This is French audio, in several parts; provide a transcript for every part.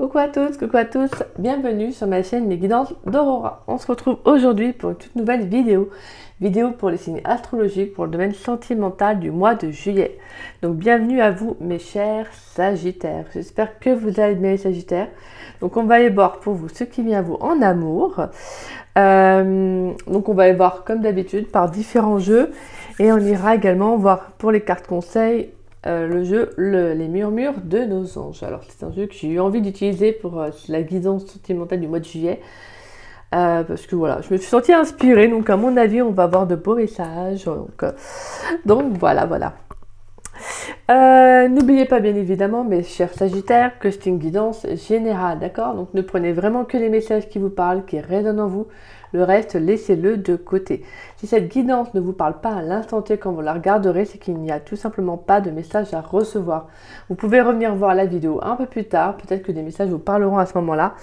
coucou à tous, bienvenue sur ma chaîne Les Guidances d'Aurora. On se retrouve aujourd'hui pour une toute nouvelle vidéo pour les signes astrologiques pour le domaine sentimental du mois de juillet. Donc bienvenue à vous mes chers Sagittaires, j'espère que vous allez bien les Sagittaires. Donc on va aller voir pour vous ce qui vient à vous en amour. Donc on va aller voir comme d'habitude par différents jeux et on ira également voir pour les cartes conseils le jeu les murmures de nos anges. Alors c'est un jeu que j'ai eu envie d'utiliser pour la guidance sentimentale du mois de juillet parce que voilà, je me suis sentie inspirée, donc à mon avis on va avoir de beaux messages, donc voilà. N'oubliez pas bien évidemment mes chers Sagittaires que c'est une guidance générale, d'accord? Donc ne prenez vraiment que les messages qui vous parlent, qui résonnent en vous. Le reste, laissez-le de côté. Si cette guidance ne vous parle pas à l'instant T quand vous la regarderez, c'est qu'il n'y a tout simplement pas de message à recevoir. Vous pouvez revenir voir la vidéo un peu plus tard, peut-être que des messages vous parleront à ce moment-là.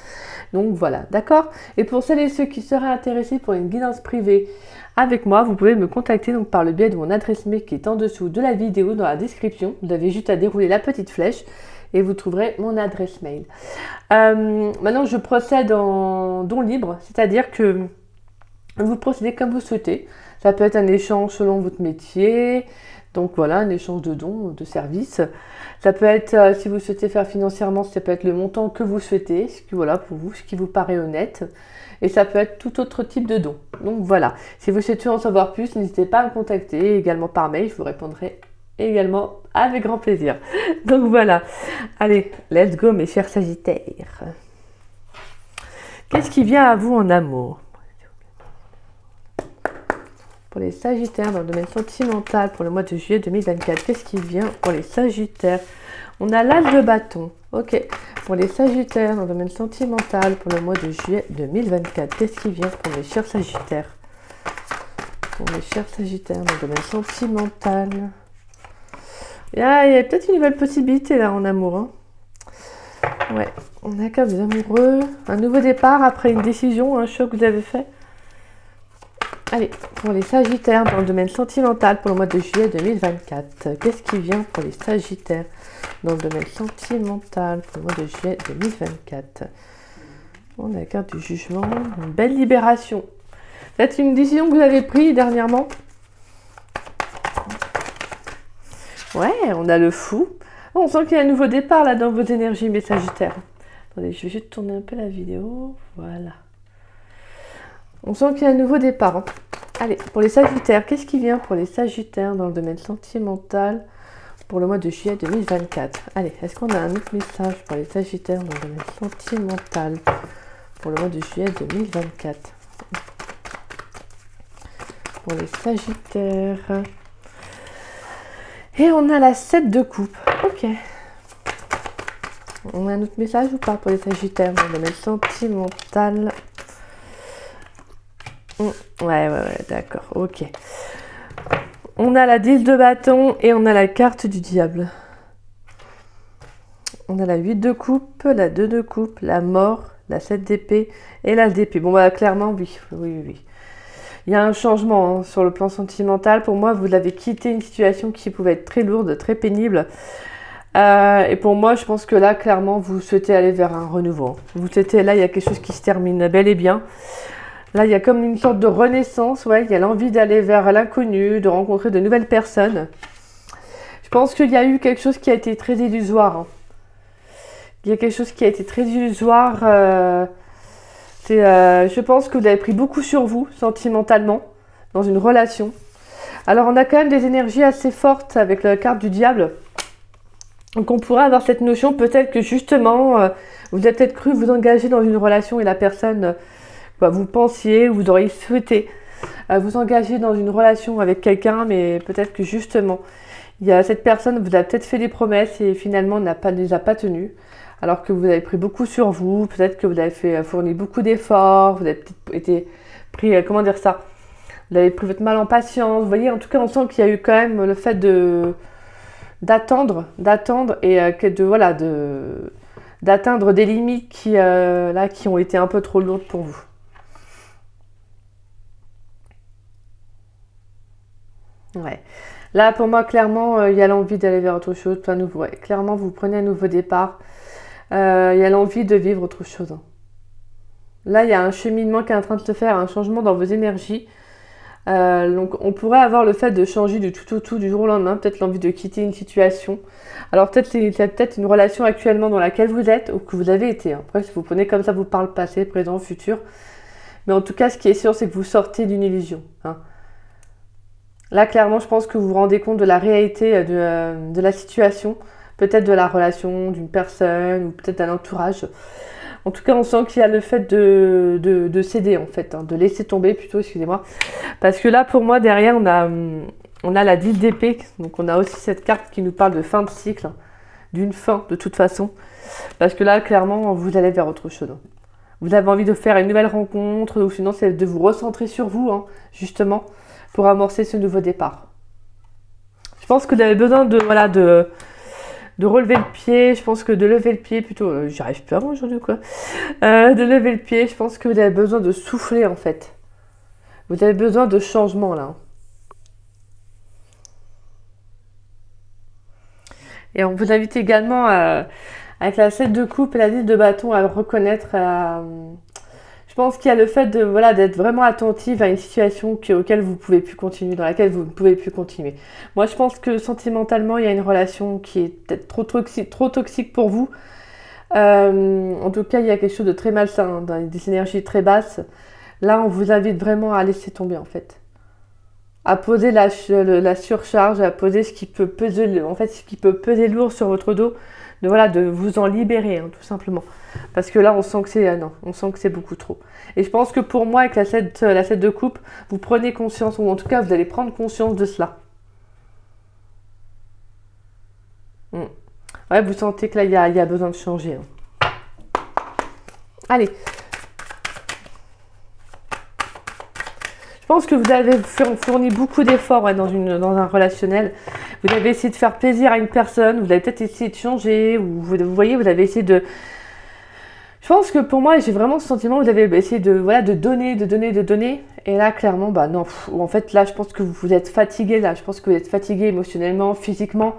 Donc voilà, d'accord? Et pour celles et ceux qui seraient intéressés pour une guidance privée avec moi, vous pouvez me contacter donc par le biais de mon adresse mail qui est en dessous de la vidéo dans la description. Vous avez juste à dérouler la petite flèche et vous trouverez mon adresse mail. Maintenant, je procède en don libre, c'est-à-dire que vous procédez comme vous souhaitez. Ça peut être un échange selon votre métier, donc voilà, un échange de dons, de services. Ça peut être, si vous souhaitez faire financièrement, ça peut être le montant que vous souhaitez, ce qui, voilà, pour vous, ce qui vous paraît honnête. Et ça peut être tout autre type de don. Donc voilà, si vous souhaitez en savoir plus, n'hésitez pas à me contacter, également par mail, je vous répondrai également avec grand plaisir. Donc voilà, allez, let's go mes chers Sagittaires. Qu'est-ce qui vient à vous en amour? Pour les Sagittaires dans le domaine sentimental pour le mois de juillet 2024, qu'est-ce qui vient pour les Sagittaires? On a l'as de bâton. Ok. Pour les Sagittaires dans le domaine sentimental pour le mois de juillet 2024, qu'est-ce qui vient pour les chers Sagittaires? Pour les chers Sagittaires dans le domaine sentimental. Il y a peut-être une nouvelle possibilité là en amour. Hein. Ouais. On a comme des amoureux. Un nouveau départ après une décision, un choix que vous avez fait. Allez, pour les Sagittaires dans le domaine sentimental pour le mois de juillet 2024, qu'est-ce qui vient pour les Sagittaires dans le domaine sentimental pour le mois de juillet 2024? On a la carte du jugement, une belle libération. C'est une décision que vous avez prise dernièrement. Ouais, on a le fou. On sent qu'il y a un nouveau départ là dans vos énergies, mes Sagittaires. Attendez, je vais juste tourner un peu la vidéo. Voilà. On sent qu'il y a un nouveau départ. Hein. Allez, pour les Sagittaires, qu'est-ce qui vient pour les Sagittaires dans le domaine sentimental pour le mois de juillet 2024? Allez, est-ce qu'on a un autre message pour les Sagittaires dans le domaine sentimental pour le mois de juillet 2024? Pour les Sagittaires. Et on a la 7 de coupe. Ok. On a un autre message ou pas pour les Sagittaires dans le domaine sentimental? Ouais, d'accord, ok. On a la 10 de bâton et on a la carte du diable. On a la 8 de coupe, la 2 de coupe, la mort, la 7 d'épée et la d'épée. Bon, bah clairement, oui. Il y a un changement hein, sur le plan sentimental. Pour moi, vous avez quitté une situation qui pouvait être très lourde, très pénible. Et pour moi, je pense que là, clairement, vous souhaitez aller vers un renouveau. Vous souhaitez, là, il y a quelque chose qui se termine bel et bien. Là, il y a comme une sorte de renaissance, ouais, il y a l'envie d'aller vers l'inconnu, de rencontrer de nouvelles personnes. Je pense qu'il y a eu quelque chose qui a été très illusoire. Hein. Il y a quelque chose qui a été très illusoire. Je pense que vous avez pris beaucoup sur vous, sentimentalement, dans une relation. Alors, on a quand même des énergies assez fortes avec la carte du diable. Donc, on pourrait avoir cette notion, peut-être que justement, vous avez peut-être cru vous engager dans une relation et la personne... vous pensiez, vous auriez souhaité vous engager dans une relation avec quelqu'un, mais peut-être que justement, cette personne vous a peut-être fait des promesses et finalement ne les a pas tenues, alors que vous avez pris beaucoup sur vous, peut-être que vous avez fourni beaucoup d'efforts, vous avez peut-être été pris, comment dire ça, vous avez pris votre mal en patience, vous voyez, en tout cas on sent qu'il y a eu quand même le fait d'attendre et d'atteindre des limites qui ont été un peu trop lourdes pour vous. Ouais. Là, pour moi, clairement, il y a l'envie d'aller vers autre chose, plein nouveau. Ouais. Clairement, vous prenez un nouveau départ. Il y a l'envie de vivre autre chose. Là, il y a un cheminement qui est en train de se faire, un changement dans vos énergies. Donc on pourrait avoir le fait de changer du tout au tout du jour au lendemain, peut-être l'envie de quitter une situation. Alors peut-être c'est peut-être une relation actuellement dans laquelle vous êtes ou que vous avez été. Après, si vous prenez comme ça, vous parle passé, présent, futur. Mais en tout cas, ce qui est sûr, c'est que vous sortez d'une illusion. Là, clairement, je pense que vous vous rendez compte de la réalité de la situation, peut-être de la relation, d'une personne ou peut-être d'un entourage. En tout cas, on sent qu'il y a le fait de céder, en fait, de laisser tomber plutôt, excusez-moi. Parce que là, pour moi, derrière, on a la 10 d'épée. Donc, on a aussi cette carte qui nous parle de fin de cycle, d'une fin, de toute façon. Parce que là, clairement, vous allez vers autre chose. Vous avez envie de faire une nouvelle rencontre, ou sinon, c'est de vous recentrer sur vous, justement, pour amorcer ce nouveau départ. Je pense que vous avez besoin de relever le pied, je pense que de lever le pied plutôt, j'y arrive plus avant aujourd'hui quoi, de lever le pied, je pense que vous avez besoin de souffler en fait. Vous avez besoin de changement là. Et on vous invite également avec la 7 de coupe et la 10 de bâton à reconnaître, je pense qu'il y a le fait de d'être vraiment attentive à une situation auquel vous pouvez plus continuer, dans laquelle vous ne pouvez plus continuer. Moi, je pense que sentimentalement, il y a une relation qui est peut-être trop toxique pour vous. En tout cas, il y a quelque chose de très malsain, dans des énergies très basses. Là, on vous invite vraiment à laisser tomber, en fait. À poser la surcharge, à poser ce qui peut peser lourd sur votre dos, de vous en libérer, tout simplement. Parce que là, on sent que c'est beaucoup trop. Et je pense que pour moi, avec la 7 de coupe, vous prenez conscience, ou en tout cas, vous allez prendre conscience de cela. Ouais, vous sentez que là, il y a besoin de changer. Allez. Je pense que vous avez fourni beaucoup d'efforts dans un relationnel. Vous avez essayé de faire plaisir à une personne, vous avez peut-être essayé de changer, ou vous voyez, vous avez essayé de... Je pense que pour moi, j'ai vraiment ce sentiment, vous avez essayé de donner. Et là, clairement, non. En fait, là, je pense que vous êtes fatigué. Là, je pense que vous êtes fatigué émotionnellement, physiquement.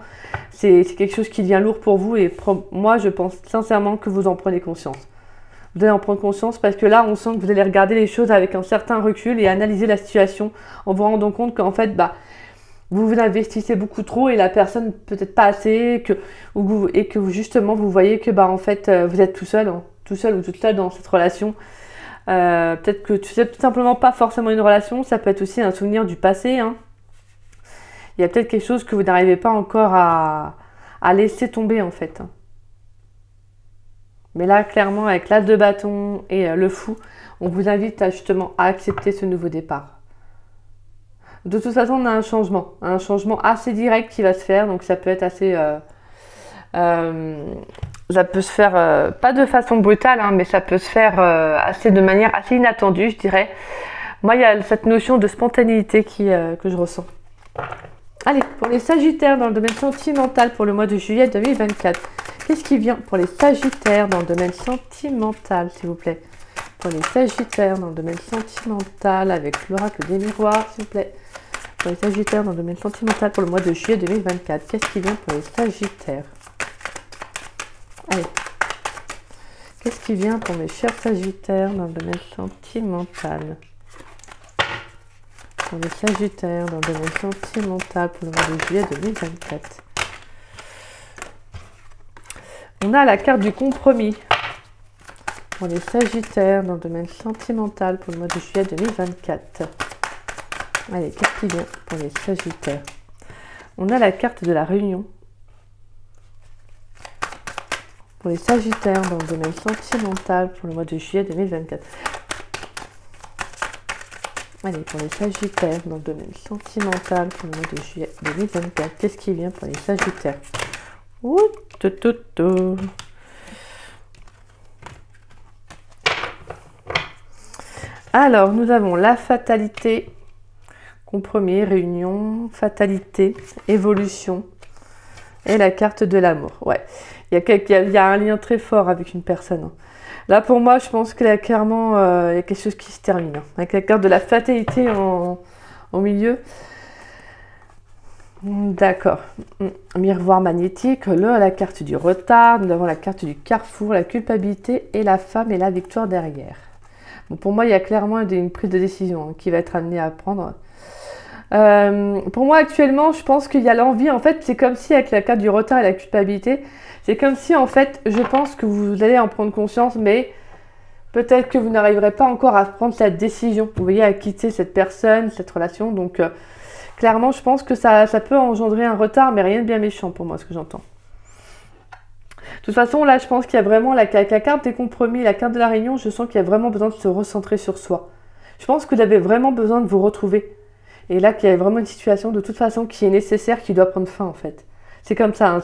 C'est quelque chose qui devient lourd pour vous. Et moi, je pense sincèrement que vous en prenez conscience. Vous allez en prendre conscience parce que là, on sent que vous allez regarder les choses avec un certain recul et analyser la situation en vous rendant compte qu'en fait, vous vous investissez beaucoup trop et la personne peut-être pas assez, et que vous, justement, vous voyez que en fait, vous êtes tout seul ou toute seule dans cette relation. Peut-être que c'est tout simplement pas forcément une relation, ça peut être aussi un souvenir du passé. Il y a peut-être quelque chose que vous n'arrivez pas encore à laisser tomber en fait. Mais là, clairement, avec l'as de bâton et le fou, on vous invite justement à accepter ce nouveau départ. De toute façon, on a un changement assez direct qui va se faire, donc ça peut être assez... ça peut se faire, pas de façon brutale, mais ça peut se faire de manière assez inattendue, je dirais. Moi, il y a cette notion de spontanéité que je ressens. Allez, pour les Sagittaires dans le domaine sentimental pour le mois de juillet 2024. Qu'est-ce qui vient pour les Sagittaires dans le domaine sentimental, s'il vous plaît? Pour les Sagittaires dans le domaine sentimental avec l'oracle des miroirs, s'il vous plaît. Pour les Sagittaires dans le domaine sentimental pour le mois de juillet 2024. Qu'est-ce qui vient pour les Sagittaires? Allez. Qu'est-ce qui vient pour mes chers Sagittaires dans le domaine sentimental? Pour les Sagittaires dans le domaine sentimental pour le mois de juillet 2024. On a la carte du compromis. Pour les Sagittaires dans le domaine sentimental pour le mois de juillet 2024. Allez, qu'est-ce qui vient pour les Sagittaires? On a la carte de la réunion. Pour les Sagittaires dans le domaine sentimental pour le mois de juillet 2024. Allez, pour les Sagittaires dans le domaine sentimental pour le mois de juillet 2024. Qu'est-ce qui vient pour les Sagittaires? Ouh, tout. Alors, nous avons la fatalité, compromis, réunion, fatalité, évolution et la carte de l'amour. Ouais, il y a un lien très fort avec une personne. Là, pour moi, je pense qu'il y a clairement il y a quelque chose qui se termine. Avec la carte de la fatalité au milieu. D'accord. Miroir magnétique, la carte du retard, nous avons la carte du carrefour, la culpabilité et la femme et la victoire derrière. Bon, pour moi, il y a clairement une prise de décision qui va être amenée à prendre. Pour moi, actuellement, je pense qu'il y a l'envie. En fait, c'est comme si avec la carte du retard et la culpabilité, c'est comme si, en fait, je pense que vous allez en prendre conscience, mais peut-être que vous n'arriverez pas encore à prendre cette décision. Vous voyez, à quitter cette personne, cette relation. Donc, clairement, je pense que ça peut engendrer un retard, mais rien de bien méchant pour moi, ce que j'entends. De toute façon, là, je pense qu'il y a vraiment la carte des compromis, la carte de la réunion. Je sens qu'il y a vraiment besoin de se recentrer sur soi. Je pense que vous avez vraiment besoin de vous retrouver. Et là, qu'il y a vraiment une situation de toute façon qui est nécessaire, qui doit prendre fin en fait. C'est comme ça, hein,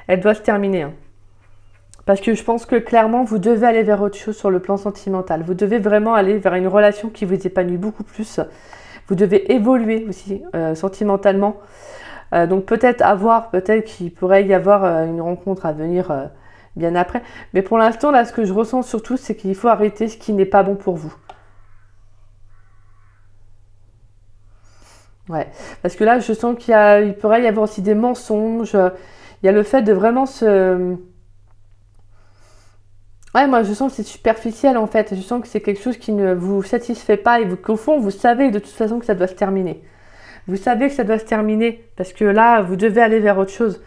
elle doit se terminer. Hein. Parce que je pense que clairement, vous devez aller vers autre chose sur le plan sentimental. Vous devez vraiment aller vers une relation qui vous épanouit beaucoup plus. Vous devez évoluer aussi sentimentalement. Donc peut-être qu'il pourrait y avoir une rencontre à venir bien après. Mais pour l'instant, là, ce que je ressens surtout, c'est qu'il faut arrêter ce qui n'est pas bon pour vous. Ouais, parce que là, je sens qu'il pourrait y avoir aussi des mensonges. Il y a le fait de vraiment se... Ouais, moi, je sens que c'est superficiel, en fait. Je sens que c'est quelque chose qui ne vous satisfait pas et qu'au fond, vous savez de toute façon que ça doit se terminer. Vous savez que ça doit se terminer parce que là, vous devez aller vers autre chose.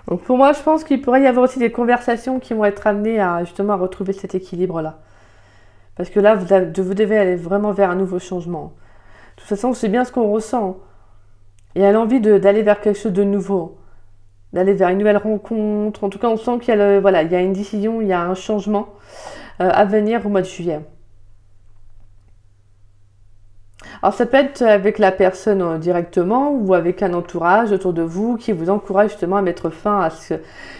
Donc pour moi, je pense qu'il pourrait y avoir aussi des conversations qui vont être amenées à justement à retrouver cet équilibre-là. Parce que là, vous devez aller vraiment vers un nouveau changement. De toute façon, c'est bien ce qu'on ressent. Il y a l'envie d'aller vers quelque chose de nouveau. D'aller vers une nouvelle rencontre. En tout cas, on sent qu'il y a, il y a une décision, il y a un changement à venir au mois de juillet. Alors ça peut être avec la personne directement ou avec un entourage autour de vous qui vous encourage justement à mettre fin à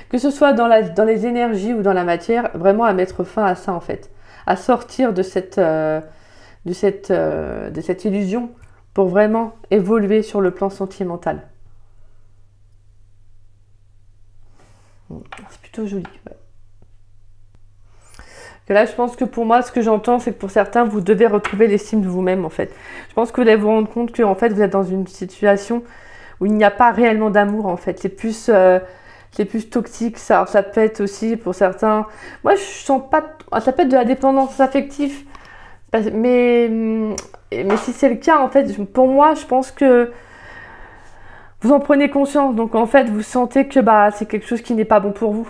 que ce soit dans les énergies ou dans la matière, vraiment à mettre fin à ça en fait. À sortir de cette illusion pour vraiment évoluer sur le plan sentimental. C'est plutôt joli. Ouais. Que là, je pense que pour moi, ce que j'entends, c'est que pour certains, vous devez retrouver l'estime de vous-même en fait. Je pense que vous allez vous rendre compte que en fait, vous êtes dans une situation où il n'y a pas réellement d'amour en fait. C'est plus toxique, ça. Ça peut être aussi pour certains. Moi, je sens pas. Ça peut être de la dépendance affective. Mais si c'est le cas, en fait, pour moi, je pense que vous en prenez conscience. Donc, en fait, vous sentez que c'est quelque chose qui n'est pas bon pour vous.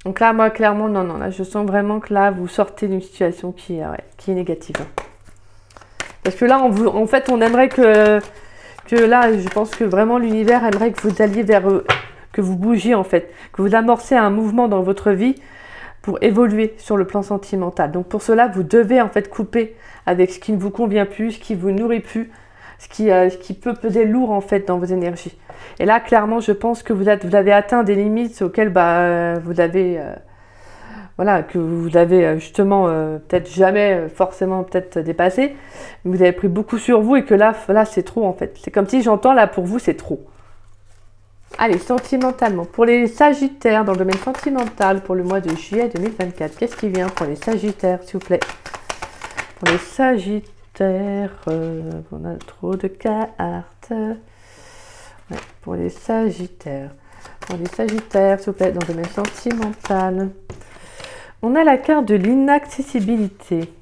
Donc là, moi, clairement, non. Là, je sens vraiment que là, vous sortez d'une situation qui est négative. Parce que là, en fait, on aimerait que là, je pense que vraiment l'univers aimerait que vous alliez vers eux, que vous bougiez en fait, que vous amorcez un mouvement dans votre vie pour évoluer sur le plan sentimental. Donc pour cela, vous devez en fait couper avec ce qui ne vous convient plus, ce qui vous nourrit plus, ce qui peut peser lourd en fait dans vos énergies. Et là, clairement, je pense que vous avez atteint des limites auxquelles vous avez... que vous avez justement peut-être jamais forcément peut-être dépassé, mais vous avez pris beaucoup sur vous et que là c'est trop en fait. C'est comme si j'entends là pour vous c'est trop. Allez, sentimentalement, pour les Sagittaires, dans le domaine sentimental, pour le mois de juillet 2024, qu'est-ce qui vient pour les Sagittaires, s'il vous plaît? Pour les Sagittaires, on a trop de cartes. Ouais, pour les Sagittaires, s'il vous plaît, dans le domaine sentimental. On a la carte de l'inaccessibilité.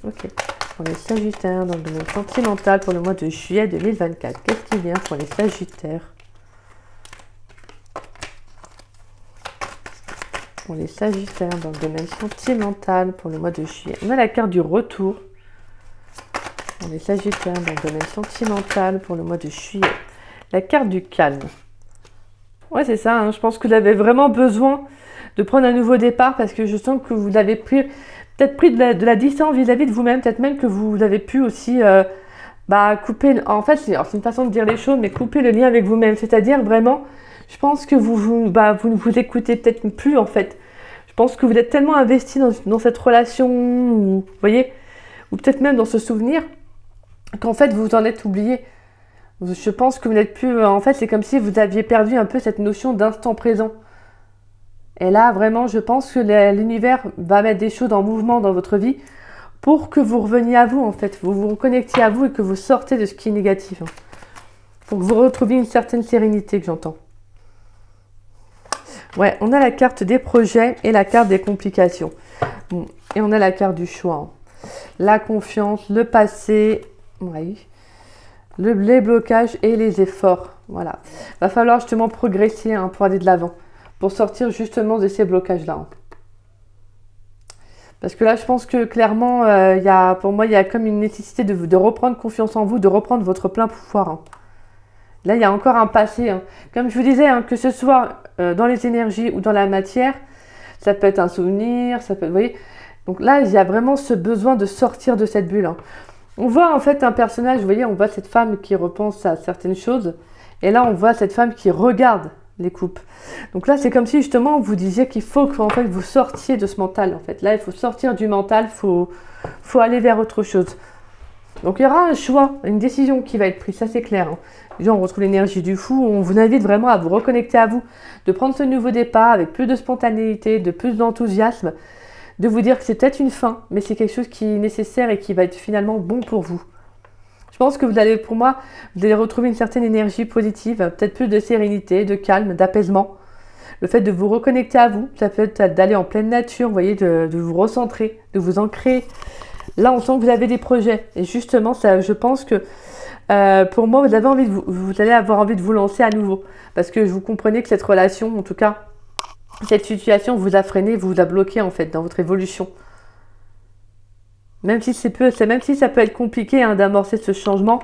Ok. Pour les Sagittaires dans le domaine sentimental pour le mois de juillet 2024. Qu'est-ce qui vient pour les Sagittaires? Pour les Sagittaires dans le domaine sentimental pour le mois de juillet. On a la carte du retour. Pour les Sagittaires dans le domaine sentimental pour le mois de juillet. La carte du calme. Ouais, c'est ça. Hein. Je pense que vous avez vraiment besoin de prendre un nouveau départ parce que je sens que vous avez peut-être pris de la distance vis-à-vis de vous-même, peut-être même que vous avez pu aussi couper, en fait c'est une façon de dire les choses, mais couper le lien avec vous-même, c'est-à-dire vraiment, je pense que vous ne vous écoutez peut-être plus en fait. Je pense que vous êtes tellement investi dans cette relation, vous voyez, ou peut-être même dans ce souvenir, qu'en fait vous en êtes oublié. Je pense que vous n'êtes plus, en fait c'est comme si vous aviez perdu un peu cette notion d'instant présent. Et là, vraiment, je pense que l'univers va mettre des choses en mouvement dans votre vie pour que vous reveniez à vous, en fait. Vous vous reconnectiez à vous et que vous sortez de ce qui est négatif. Hein. Pour que vous retrouviez une certaine sérénité, que j'entends. Ouais, on a la carte des projets et la carte des complications. Bon, et on a la carte du choix. Hein. La confiance, le passé, oui, les blocages et les efforts. Voilà. Va falloir justement progresser hein, pour aller de l'avant. Pour sortir justement de ces blocages-là. Hein. Parce que là, je pense que clairement, pour moi, il y a comme une nécessité de reprendre confiance en vous, de reprendre votre plein pouvoir. Hein. Là, il y a encore un passé. Hein. Comme je vous disais, hein, que ce soit dans les énergies ou dans la matière, ça peut être un souvenir, ça peut, vous voyez. Donc là, il y a vraiment ce besoin de sortir de cette bulle. Hein. On voit en fait un personnage, vous voyez, on voit cette femme qui repense à certaines choses. Et là, on voit cette femme qui regarde les coupes. Donc là, c'est comme si justement, vous disiez qu'il faut que en fait, vous sortiez de ce mental. En fait. Là, il faut sortir du mental, faut aller vers autre chose. Donc il y aura un choix, une décision qui va être prise, ça c'est clair. Hein. Déjà, on retrouve l'énergie du fou, on vous invite vraiment à vous reconnecter à vous, de prendre ce nouveau départ avec plus de spontanéité, de plus d'enthousiasme, de vous dire que c'est peut-être une fin, mais c'est quelque chose qui est nécessaire et qui va être finalement bon pour vous. Je pense que vous allez, pour moi, vous allez retrouver une certaine énergie positive, peut-être plus de sérénité, de calme, d'apaisement. Le fait de vous reconnecter à vous, ça peut être d'aller en pleine nature, vous voyez, de vous recentrer, de vous ancrer. Là, on sent que vous avez des projets. Et justement, ça, je pense que pour moi, vous allez avoir envie de vous lancer à nouveau. Parce que vous comprenez que cette relation, en tout cas, cette situation vous a freiné, vous a bloqué en fait dans votre évolution. Même si ça peut être compliqué hein, d'amorcer ce changement,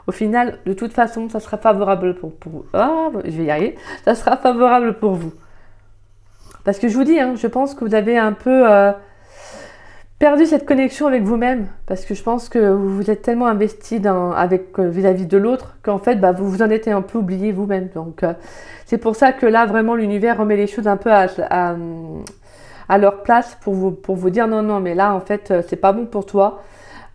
au final, de toute façon, ça sera favorable pour vous. Ah, je vais y arriver. Ça sera favorable pour vous. Parce que je vous dis, hein, je pense que vous avez un peu perdu cette connexion avec vous-même. Parce que je pense que vous vous êtes tellement investi vis-à-vis de l'autre qu'en fait, vous vous en êtes un peu oublié vous-même. Donc, c'est pour ça que là, vraiment, l'univers remet les choses un peu à leur place pour vous dire non, mais là, en fait, c'est pas bon pour toi.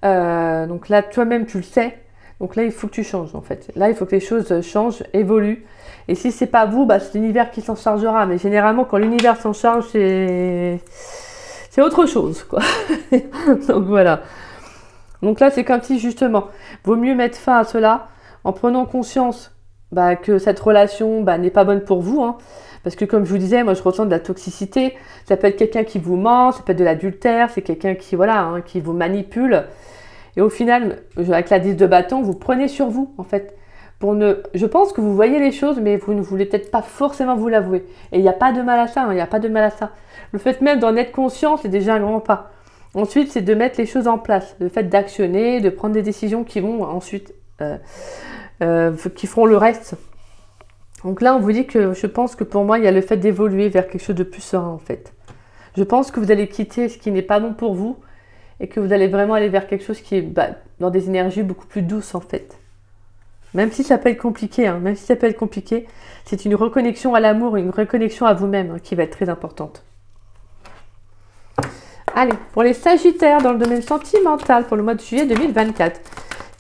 Donc là, toi-même, tu le sais. Donc là, il faut que tu changes, en fait. Là, il faut que les choses changent, évoluent. Et si c'est pas vous, c'est l'univers qui s'en chargera. Mais généralement, quand l'univers s'en charge, c'est autre chose, quoi. Donc voilà. Donc là, c'est comme si, justement, vaut mieux mettre fin à cela en prenant conscience que cette relation n'est pas bonne pour vous. Hein. Parce que comme je vous disais, moi, je ressens de la toxicité. Ça peut être quelqu'un qui vous ment, ça peut être de l'adultère, c'est quelqu'un qui, qui vous manipule. Et au final, avec la 10 de bâton, vous prenez sur vous, en fait. Je pense que vous voyez les choses, mais vous ne voulez peut-être pas forcément vous l'avouer. Et il n'y a pas de mal à ça, il n'y a pas de mal à ça. Le fait même d'en être conscient, c'est déjà un grand pas. Ensuite, c'est de mettre les choses en place. Le fait d'actionner, de prendre des décisions qui vont ensuite, qui feront le reste. Donc là, on vous dit que je pense que pour moi, il y a le fait d'évoluer vers quelque chose de plus serein, en fait. Je pense que vous allez quitter ce qui n'est pas bon pour vous et que vous allez vraiment aller vers quelque chose qui est dans des énergies beaucoup plus douces, en fait. Même si ça peut être compliqué, hein, même si ça peut être compliqué, c'est une reconnexion à l'amour, une reconnexion à vous-même qui va être très importante. Allez, pour les Sagittaires dans le domaine sentimental pour le mois de juillet 2024.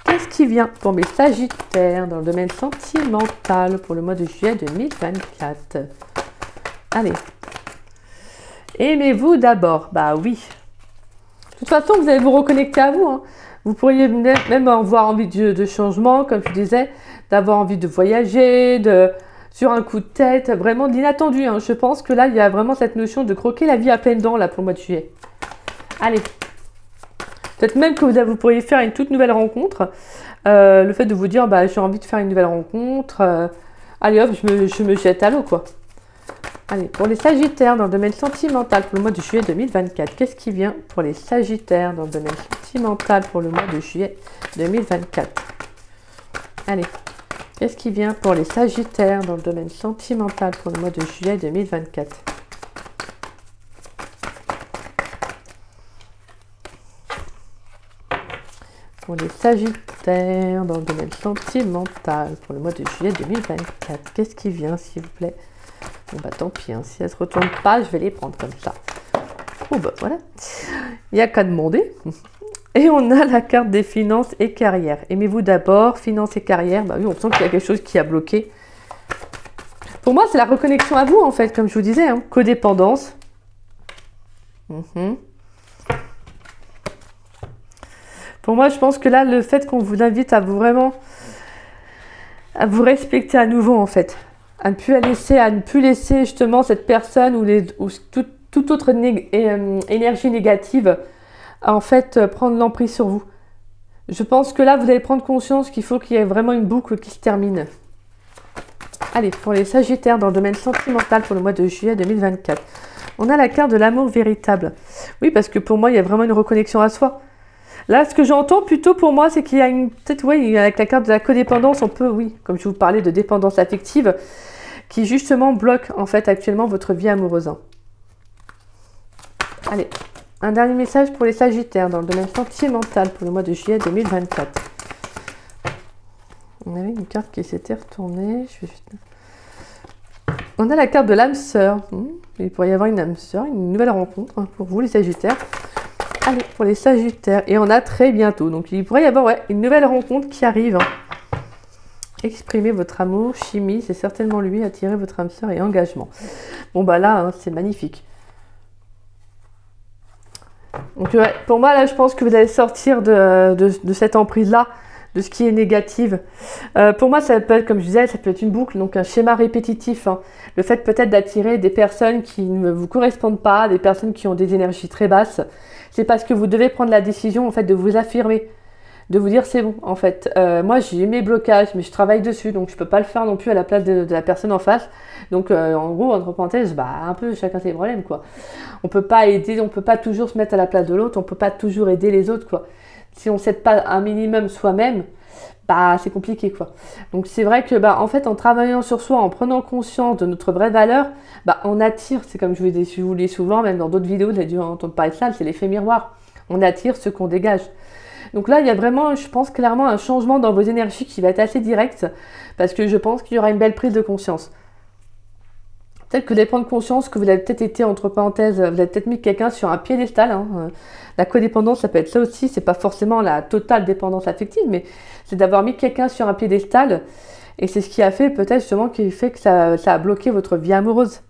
Qu'est-ce qui vient pour mes Sagittaires dans le domaine sentimental pour le mois de juillet 2024? Allez. Aimez-vous d'abord? Bah oui. De toute façon, vous allez vous reconnecter à vous. Hein. Vous pourriez même avoir envie de changement, comme je disais, d'avoir envie de voyager, sur un coup de tête, vraiment de l'inattendu. Hein. Je pense que là, il y a vraiment cette notion de croquer la vie à pleines dents là, pour le mois de juillet. Allez. Peut-être même que vous pourriez faire une toute nouvelle rencontre. Le fait de vous dire, j'ai envie de faire une nouvelle rencontre. Allez hop, je me jette à l'eau, quoi. Allez, pour les Sagittaires dans le domaine sentimental pour le mois de juillet 2024, qu'est-ce qui vient pour les Sagittaires dans le domaine sentimental pour le mois de juillet 2024? Allez, qu'est-ce qui vient pour les Sagittaires dans le domaine sentimental pour le mois de juillet 2024? Pour les Sagittaires dans le domaine sentimental pour le mois de juillet 2024, qu'est-ce qui vient, s'il vous plaît? Bon tant pis, hein. Si elles ne se retournent pas, je vais les prendre comme ça. Bon voilà, il n'y a qu'à demander. Et on a la carte des finances et carrière. Aimez-vous d'abord, finances et carrière. Oui, on sent qu'il y a quelque chose qui a bloqué. Pour moi, c'est la reconnexion à vous, en fait, comme je vous disais, hein. Codépendance. Pour moi, je pense que là, le fait qu'on vous invite à vous vraiment à vous respecter à nouveau, en fait, à ne plus laisser justement cette personne ou toute autre énergie négative en fait prendre l'emprise sur vous. Je pense que là, vous allez prendre conscience qu'il faut qu'il y ait vraiment une boucle qui se termine. Allez, pour les Sagittaires dans le domaine sentimental pour le mois de juillet 2024. On a la carte de l'amour véritable. Oui, parce que pour moi, il y a vraiment une reconnexion à soi. Là, ce que j'entends plutôt pour moi, c'est qu'il y a peut-être, oui, avec la carte de la codépendance, on peut, oui, comme je vous parlais de dépendance affective, qui justement bloque en fait actuellement votre vie amoureuse. Allez, un dernier message pour les Sagittaires dans le domaine sentimental pour le mois de juillet 2024. On avait une carte qui s'était retournée. On a la carte de l'âme sœur. Il pourrait y avoir une âme sœur, une nouvelle rencontre pour vous les Sagittaires. Allez, pour les Sagittaires. Et on a très bientôt. Donc il pourrait y avoir une nouvelle rencontre qui arrive. Exprimez votre amour, chimie, c'est certainement lui, attirer votre âme sœur et engagement. Bon bah là, c'est magnifique. Donc ouais, pour moi là, je pense que vous allez sortir de cette emprise-là, de ce qui est négatif. Pour moi, ça peut être, comme je disais, ça peut être une boucle, donc un schéma répétitif. Le fait peut-être d'attirer des personnes qui ne vous correspondent pas, des personnes qui ont des énergies très basses. C'est parce que vous devez prendre la décision en fait de vous affirmer, de vous dire c'est bon en fait. Moi j'ai mes blocages, mais je travaille dessus, donc je peux pas le faire non plus à la place de la personne en face. Donc en gros, entre parenthèses, bah un peu chacun ses problèmes quoi. On peut pas aider, on peut pas toujours se mettre à la place de l'autre, on peut pas toujours aider les autres quoi. Si on s'aide pas un minimum soi-même, bah c'est compliqué quoi. Donc c'est vrai que bah en fait en travaillant sur soi, en prenant conscience de notre vraie valeur, bah on attire, c'est comme je vous l'ai souvent, même dans d'autres vidéos, vous avez dû entendre parler de ça, c'est l'effet miroir. On attire ce qu'on dégage. Donc là, il y a vraiment, je pense clairement, un changement dans vos énergies qui va être assez direct, parce que je pense qu'il y aura une belle prise de conscience. Peut-être que vous allez prendre conscience que vous avez peut-être été, entre parenthèses, vous avez peut-être mis quelqu'un sur un piédestal. La codépendance, ça peut être ça aussi, c'est pas forcément la totale dépendance affective, mais c'est d'avoir mis quelqu'un sur un piédestal, et c'est ce qui a fait peut-être justement qui fait que ça a bloqué votre vie amoureuse.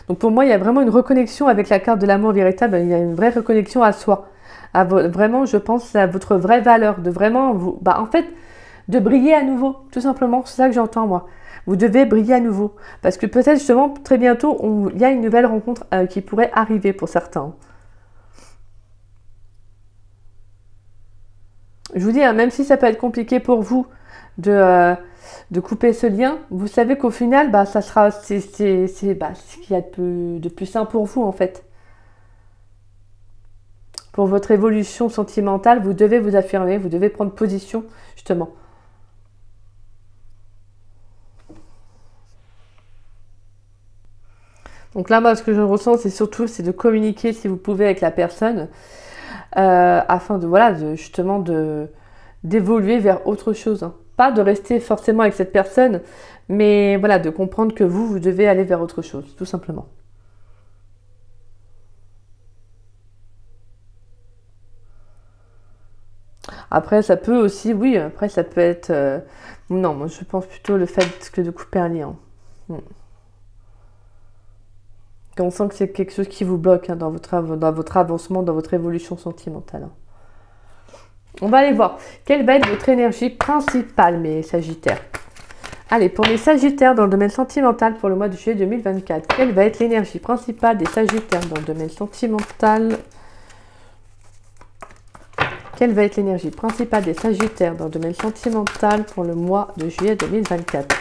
Donc pour moi, il y a vraiment une reconnexion avec la carte de l'amour véritable, il y a une vraie reconnexion à soi. Vraiment, je pense à votre vraie valeur, de vraiment vous, en fait, de briller à nouveau, tout simplement, c'est ça que j'entends moi. Vous devez briller à nouveau, parce que peut-être justement, très bientôt, il y a une nouvelle rencontre qui pourrait arriver pour certains. Je vous dis, même si ça peut être compliqué pour vous de couper ce lien, vous savez qu'au final, ça sera, c'est ce qu'il y a de plus sain pour vous en fait. Pour votre évolution sentimentale, vous devez vous affirmer, vous devez prendre position, justement. Donc là, moi, ce que je ressens, c'est surtout de communiquer, si vous pouvez, avec la personne, afin justement d'évoluer vers autre chose. Pas de rester forcément avec cette personne, mais voilà, de comprendre que vous devez aller vers autre chose, tout simplement. Après, ça peut aussi, oui, après, ça peut être... non, moi, je pense plutôt le fait que de couper un lien. Quand on sent que c'est quelque chose qui vous bloque dans votre avancement, dans votre évolution sentimentale. On va aller voir. Quelle va être votre énergie principale, mes Sagittaires? Allez, pour les Sagittaires dans le domaine sentimental pour le mois de juillet 2024, quelle va être l'énergie principale des Sagittaires dans le domaine sentimental? Quelle va être l'énergie principale des Sagittaires dans le domaine sentimental pour le mois de juillet 2024?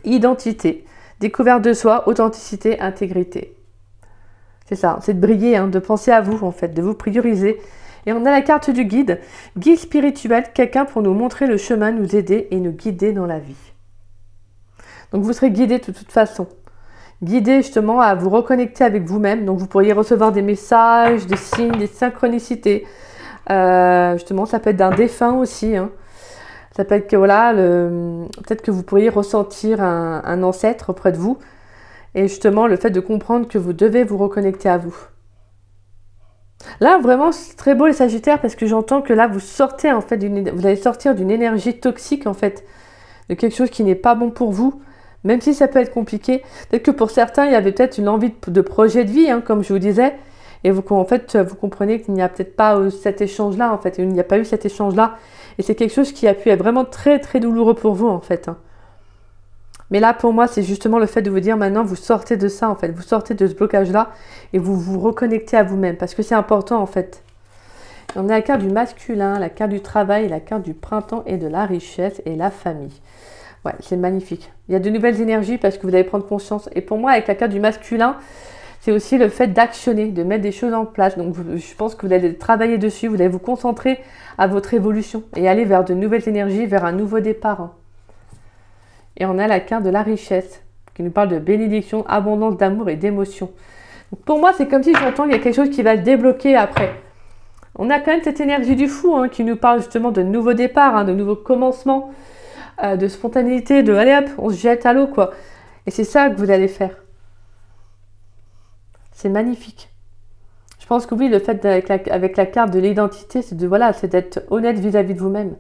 Identité, découverte de soi, authenticité, intégrité. C'est ça, c'est de briller, de penser à vous en fait, de vous prioriser. Et on a la carte du guide, guide spirituel, quelqu'un pour nous montrer le chemin, nous aider et nous guider dans la vie. Donc vous serez guidé de toute façon. Guidé justement à vous reconnecter avec vous-même. Donc vous pourriez recevoir des messages, des signes, des synchronicités. Justement, ça peut être d'un défunt aussi. Ça peut être que voilà, peut-être que vous pourriez ressentir un ancêtre auprès de vous. Et justement, le fait de comprendre que vous devez vous reconnecter à vous. Là, vraiment, c'est très beau les Sagittaires parce que j'entends que là, vous sortez en fait vous allez sortir d'une énergie toxique en fait, de quelque chose qui n'est pas bon pour vous. Même si ça peut être compliqué, peut-être que pour certains, il y avait peut-être une envie de projet de vie, comme je vous disais. Et vous, en fait, vous comprenez qu'il n'y a peut-être pas cet échange-là, en fait. Il n'y a pas eu cet échange-là. Et c'est quelque chose qui a pu être vraiment très, très douloureux pour vous, en fait. Mais là, pour moi, c'est justement le fait de vous dire maintenant, vous sortez de ça, en fait. Vous sortez de ce blocage-là et vous vous reconnectez à vous-même. Parce que c'est important, en fait. On a la carte du masculin, la carte du travail, la carte du printemps et de la richesse et la famille. Ouais, c'est magnifique. Il y a de nouvelles énergies parce que vous allez prendre conscience. Et pour moi, avec la carte du masculin, c'est aussi le fait d'actionner, de mettre des choses en place. Donc, je pense que vous allez travailler dessus, vous allez vous concentrer à votre évolution et aller vers de nouvelles énergies, vers un nouveau départ. Et on a la carte de la richesse qui nous parle de bénédiction, abondance d'amour et d'émotion. Pour moi, c'est comme si j'entends qu'il y a quelque chose qui va se débloquer après. On a quand même cette énergie du fou qui nous parle justement de nouveaux départs, de nouveaux commencements, de spontanéité, de allez hop, on se jette à l'eau quoi. Et c'est ça que vous allez faire. C'est magnifique. Je pense que oui, le fait avec la carte de l'identité, c'est c'est d'être honnête vis-à-vis de vous-même.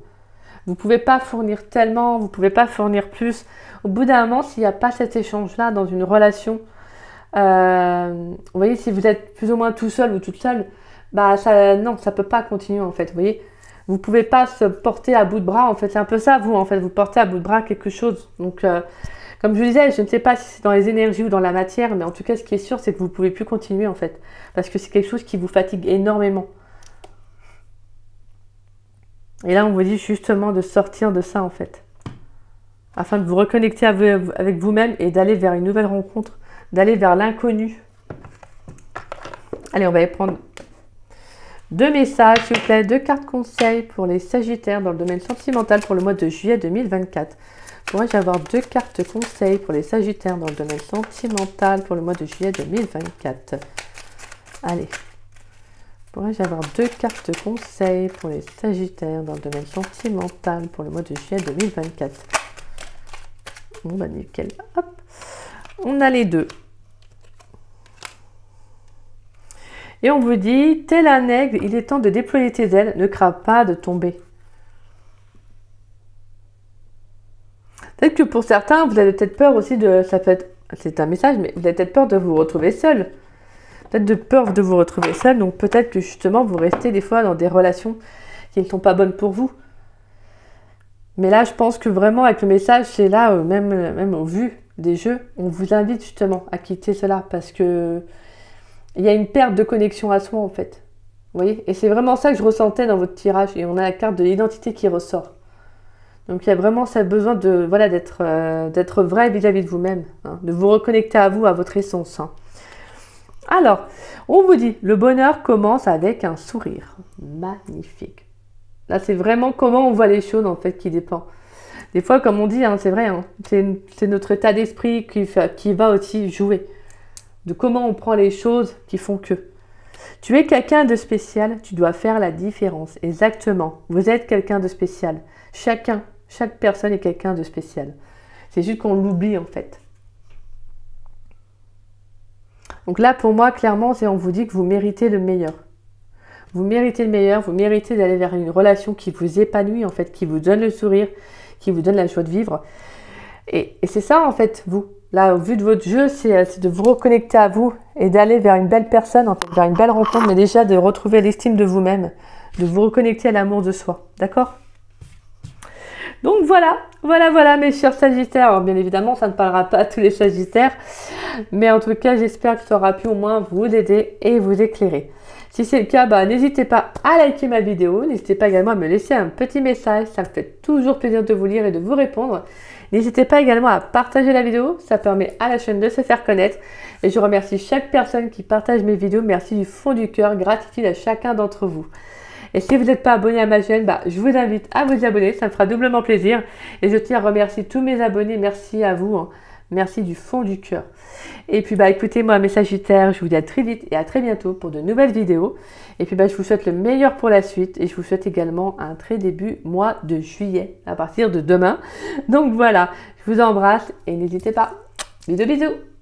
Vous ne pouvez pas fournir tellement, vous ne pouvez pas fournir plus. Au bout d'un moment, s'il n'y a pas cet échange-là dans une relation, vous voyez, si vous êtes plus ou moins tout seul ou toute seule, bah ça, non, ça ne peut pas continuer en fait, vous voyez. Vous ne pouvez pas se porter à bout de bras, en fait, c'est un peu ça, vous, en fait, vous portez à bout de bras quelque chose. Donc, comme je vous disais, je ne sais pas si c'est dans les énergies ou dans la matière, mais en tout cas, ce qui est sûr, c'est que vous ne pouvez plus continuer, en fait, parce que c'est quelque chose qui vous fatigue énormément. Et là, on vous dit justement de sortir de ça, en fait, afin de vous reconnecter avec vous-même et d'aller vers une nouvelle rencontre, d'aller vers l'inconnu. Allez, on va y prendre 2 messages, s'il vous plaît, 2 cartes conseils pour les Sagittaires dans le domaine sentimental pour le mois de juillet 2024. Pourrais-je avoir 2 cartes conseils pour les Sagittaires dans le domaine sentimental pour le mois de juillet 2024? Allez. Pourrais-je avoir 2 cartes conseils pour les Sagittaires dans le domaine sentimental pour le mois de juillet 2024? Bon, bah nickel. Hop. On a les 2. Et on vous dit, tel un aigle, il est temps de déployer tes ailes, ne crains pas de tomber. Peut-être que pour certains, vous avez peut-être peur aussi de... c'est un message, mais vous avez peut-être peur de vous retrouver seul. Peut-être de peur de vous retrouver seul, donc peut-être que justement, vous restez des fois dans des relations qui ne sont pas bonnes pour vous. Mais là, je pense que vraiment, avec le message, c'est là, même au vu des jeux, on vous invite justement à quitter cela, parce que il y a une perte de connexion à soi, en fait. Vous voyez? Et c'est vraiment ça que je ressentais dans votre tirage. Et on a la carte de l'identité qui ressort. Donc, il y a vraiment ce besoin de, d'être vrai vis-à-vis de vous-même. De vous reconnecter à vous, à votre essence. Alors, on vous dit, le bonheur commence avec un sourire. Magnifique. Là, c'est vraiment comment on voit les choses, en fait, qui dépend. Des fois, comme on dit, c'est vrai, c'est notre état d'esprit qui va aussi jouer. De comment on prend les choses qui font que. Tu es quelqu'un de spécial, tu dois faire la différence. Exactement, vous êtes quelqu'un de spécial. Chaque personne est quelqu'un de spécial. C'est juste qu'on l'oublie en fait. Donc là, pour moi, clairement, on vous dit que vous méritez le meilleur. Vous méritez le meilleur, vous méritez d'aller vers une relation qui vous épanouit en fait, qui vous donne le sourire, qui vous donne la joie de vivre. Et c'est ça en fait, vous. Là, au vu de votre jeu, c'est de vous reconnecter à vous et d'aller vers une belle personne, en fait, vers une belle rencontre, mais déjà de retrouver l'estime de vous-même, de vous reconnecter à l'amour de soi. D'accord? Donc voilà mes chers Sagittaires. Alors, bien évidemment, ça ne parlera pas à tous les Sagittaires, mais en tout cas, j'espère que ça aura pu au moins vous aider et vous éclairer. Si c'est le cas, n'hésitez pas à liker ma vidéo, n'hésitez pas également à me laisser un petit message, ça me fait toujours plaisir de vous lire et de vous répondre. N'hésitez pas également à partager la vidéo, ça permet à la chaîne de se faire connaître. Et je remercie chaque personne qui partage mes vidéos, merci du fond du cœur, gratitude à chacun d'entre vous. Et si vous n'êtes pas abonné à ma chaîne, je vous invite à vous abonner, ça me fera doublement plaisir. Et je tiens à remercier tous mes abonnés, merci à vous, merci du fond du cœur. Et puis écoutez, moi mes Sagittaires, je vous dis à très vite et à très bientôt pour de nouvelles vidéos. Et puis je vous souhaite le meilleur pour la suite et je vous souhaite également un très début mois de juillet à partir de demain. Donc voilà, je vous embrasse et n'hésitez pas. Bisous bisous.